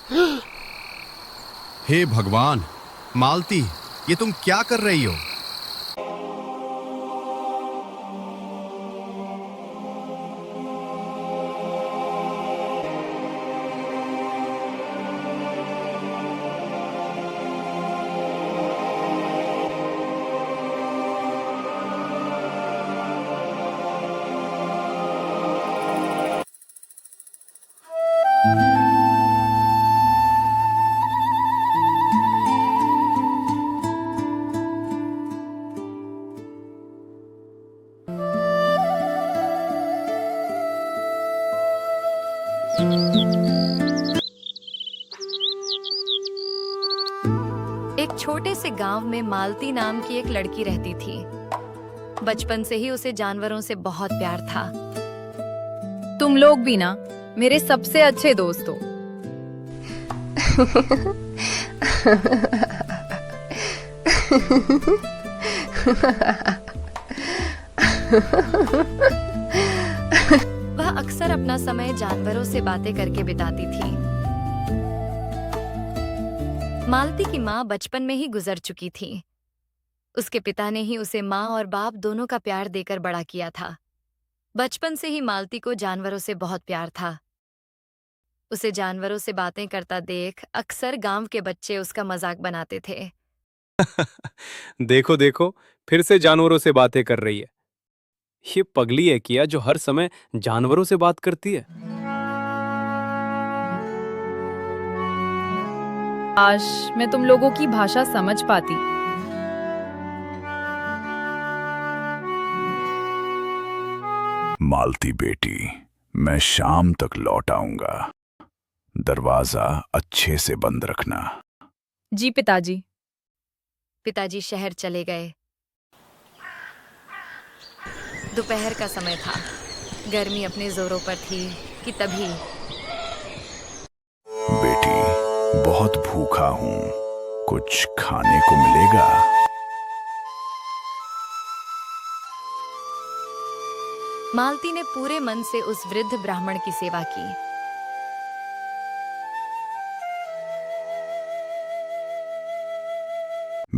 हे भगवान, मालती, ये तुम क्या कर रही हो? एक छोटे से गांव में मालती नाम की एक लड़की रहती थी। बचपन से ही उसे जानवरों से बहुत प्यार था। तुम लोग भी ना मेरे सबसे अच्छे दोस्त हो। वह अक्सर अपना समय जानवरों से बातें करके बिताती थी। मालती की माँ बचपन में ही गुजर चुकी थी। उसके पिता ने ही उसे माँ और बाप दोनों का प्यार देकर बड़ा किया था। बचपन से ही मालती को जानवरों से बहुत प्यार था। उसे जानवरों से बातें करता देख अक्सर गांव के बच्चे उसका मजाक बनाते थे। देखो देखो, फिर से जानवरों से बातें कर रही है। ये पगली है क्या जो हर समय जानवरों से बात करती है? काश मैं तुम लोगों की भाषा समझ पाती। मालती बेटी, मैं शाम तक लौट आऊंगा। दरवाजा अच्छे से बंद रखना। जी पिताजी। पिताजी शहर चले गए। दोपहर का समय था। गर्मी अपने जोरों पर थी कि तभी बेटी, बहुत भूखा हूं, कुछ खाने को मिलेगा? मालती ने पूरे मन से उस वृद्ध ब्राह्मण की सेवा की।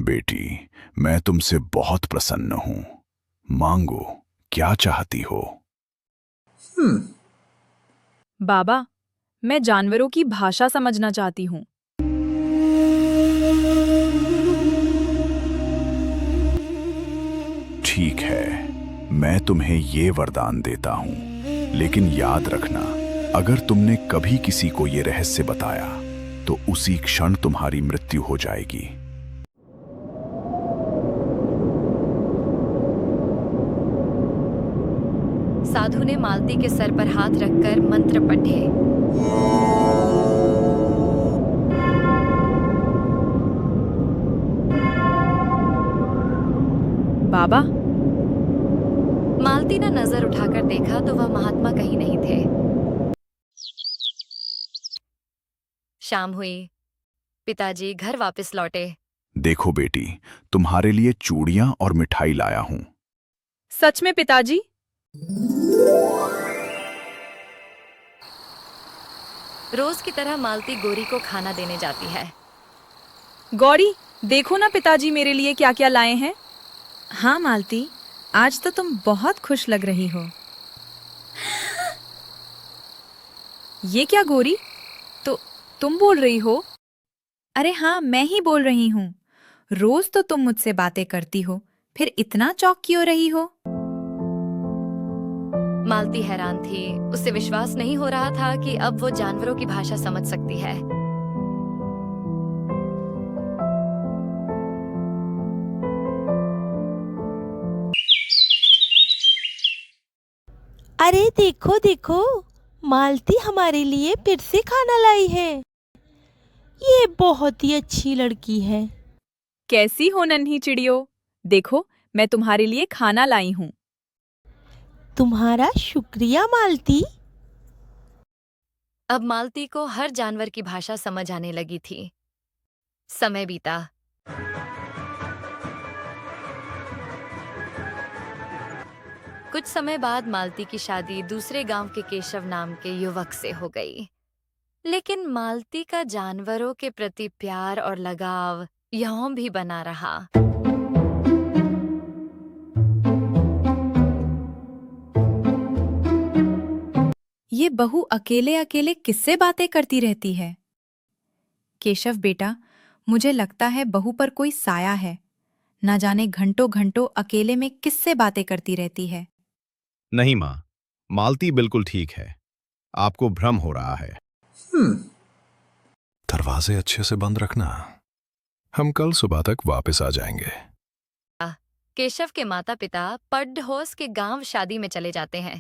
बेटी, मैं तुमसे बहुत प्रसन्न हूं। मांगो, क्या चाहती हो? बाबा, मैं जानवरों की भाषा समझना चाहती हूँ। ठीक है, मैं तुम्हें ये वरदान देता हूं, लेकिन याद रखना, अगर तुमने कभी किसी को ये रहस्य बताया तो उसी क्षण तुम्हारी मृत्यु हो जाएगी। साधु ने मालती के सर पर हाथ रखकर मंत्र पढ़े। बाबा, मालती ने नजर उठाकर देखा तो वह महात्मा कहीं नहीं थे। शाम हुई। पिताजी घर वापस लौटे। देखो बेटी, तुम्हारे लिए चूड़ियां और मिठाई लाया हूं। सच में पिताजी? रोज की तरह मालती गौरी को खाना देने जाती है। गौरी, देखो ना पिताजी मेरे लिए क्या क्या लाए हैं। हाँ मालती, आज तो तुम बहुत खुश लग रही हो। ये क्या गौरी? तो तुम बोल रही हो? अरे हाँ, मैं ही बोल रही हूँ। रोज तो तुम मुझसे बातें करती हो, फिर इतना चौक क्यों रही हो? मालती हैरान थी। उसे विश्वास नहीं हो रहा था कि अब वो जानवरों की भाषा समझ सकती है। अरे देखो देखो, मालती हमारे लिए फिर से खाना लाई है। ये बहुत ही अच्छी लड़की है। कैसी हो नन्ही चिड़ियो? देखो, मैं तुम्हारे लिए खाना लाई हूँ। तुम्हारा शुक्रिया मालती। अब मालती को हर जानवर की भाषा समझ आने लगी थी। समय बीता। कुछ समय बाद मालती की शादी दूसरे गांव के केशव नाम के युवक से हो गई। लेकिन मालती का जानवरों के प्रति प्यार और लगाव यों भी बना रहा। ये बहू अकेले अकेले किससे बातें करती रहती है? केशव बेटा, मुझे लगता है बहू पर कोई साया है। ना जाने घंटों घंटों अकेले में किससे बातें करती रहती है। नहीं माँ, मालती बिल्कुल ठीक है। आपको भ्रम हो रहा है। दरवाजे अच्छे से बंद रखना, हम कल सुबह तक वापस आ जाएंगे। केशव के माता पिता पड्डहोस के गांव शादी में चले जाते हैं।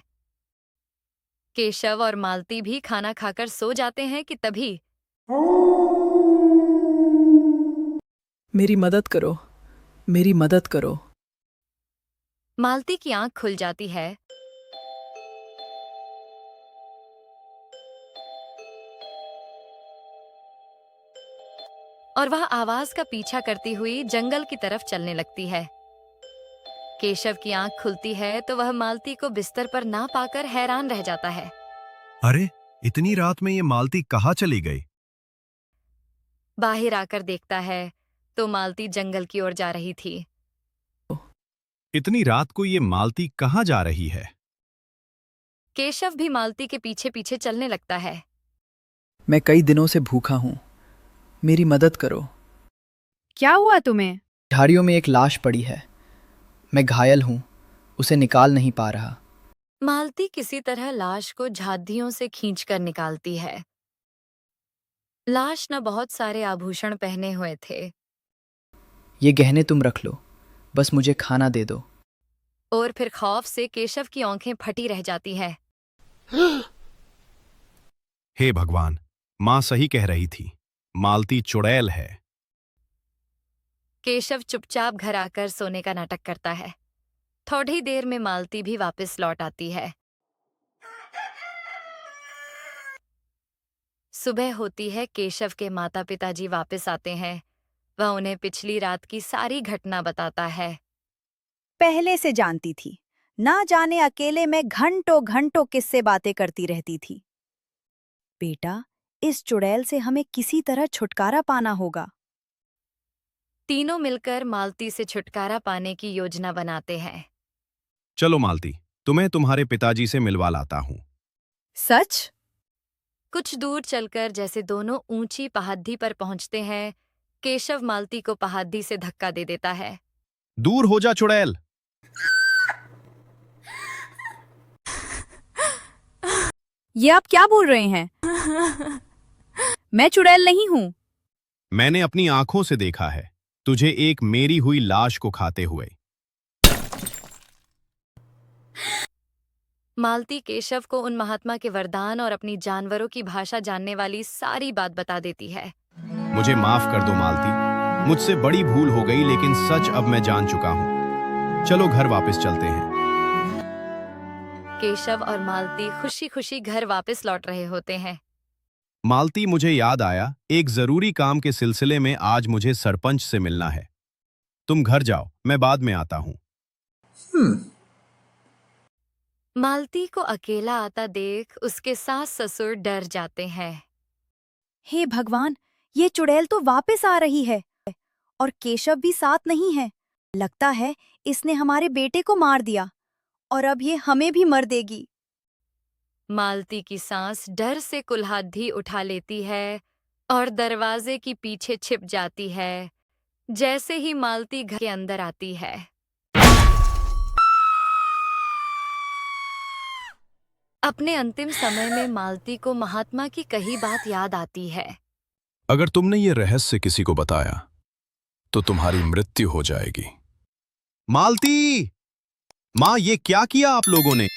केशव और मालती भी खाना खाकर सो जाते हैं कि तभी मेरी मदद करो, मेरी मदद करो। मालती की आंख खुल जाती है और वह आवाज का पीछा करती हुई जंगल की तरफ चलने लगती है। केशव की आंख खुलती है तो वह मालती को बिस्तर पर ना पाकर हैरान रह जाता है। अरे, इतनी रात में ये मालती कहाँ चली गई? बाहर आकर देखता है तो मालती जंगल की ओर जा रही थी। इतनी रात को ये मालती कहाँ जा रही है? केशव भी मालती के पीछे पीछे चलने लगता है। मैं कई दिनों से भूखा हूं, मेरी मदद करो। क्या हुआ तुम्हें? झाड़ियों में एक लाश पड़ी है, मैं घायल हूं, उसे निकाल नहीं पा रहा। मालती किसी तरह लाश को झाड़ियों से खींचकर निकालती है। लाश न बहुत सारे आभूषण पहने हुए थे ये गहने तुम रख लो, बस मुझे खाना दे दो। और फिर खौफ से केशव की आंखें फटी रह जाती है। हे भगवान, माँ सही कह रही थी, मालती चुड़ैल है। केशव चुपचाप घर आकर सोने का नाटक करता है। थोड़ी देर में मालती भी वापस लौट आती है। सुबह होती है। केशव के माता पिताजी वापस आते हैं। वह उन्हें पिछली रात की सारी घटना बताता है। पहले से जानती थी, ना जाने अकेले में घंटों घंटों किससे बातें करती रहती थी। बेटा, इस चुड़ैल से हमें किसी तरह छुटकारा पाना होगा। तीनों मिलकर मालती से छुटकारा पाने की योजना बनाते हैं। चलो मालती, तुम्हें तुम्हारे पिताजी से मिलवा लाता हूँ। सच? कुछ दूर चलकर जैसे दोनों ऊंची पहाड़ी पर पहुंचते हैं, केशव मालती को पहाड़ी से धक्का दे देता है। दूर हो जा चुड़ैल। ये आप क्या बोल रहे हैं? मैं चुड़ैल नहीं हूं। मैंने अपनी आंखों से देखा है तुझे एक मेरी हुई लाश को खाते हुए। मालती केशव को उन महात्मा के वरदान और अपनी जानवरों की भाषा जानने वाली सारी बात बता देती है। मुझे माफ कर दो मालती, मुझसे बड़ी भूल हो गई, लेकिन सच अब मैं जान चुका हूँ। चलो घर वापस चलते हैं। केशव और मालती खुशी खुशी घर वापस लौट रहे होते हैं। मालती, मुझे याद आया, एक जरूरी काम के सिलसिले में आज मुझे सरपंच से मिलना है। तुम घर जाओ, मैं बाद में आता हूँ। मालती को अकेला आता देख उसके सास ससुर डर जाते हैं। हे भगवान, ये चुड़ैल तो वापस आ रही है और केशव भी साथ नहीं है। लगता है इसने हमारे बेटे को मार दिया और अब ये हमें भी मर देगी। मालती की सांस डर से कुल्हाड़ी उठा लेती है और दरवाजे के पीछे छिप जाती है। जैसे ही मालती घर के अंदर आती है, अपने अंतिम समय में मालती को महात्मा की कही बात याद आती है। अगर तुमने ये रहस्य किसी को बताया तो तुम्हारी मृत्यु हो जाएगी। मालती! माँ, ये क्या किया आप लोगों ने?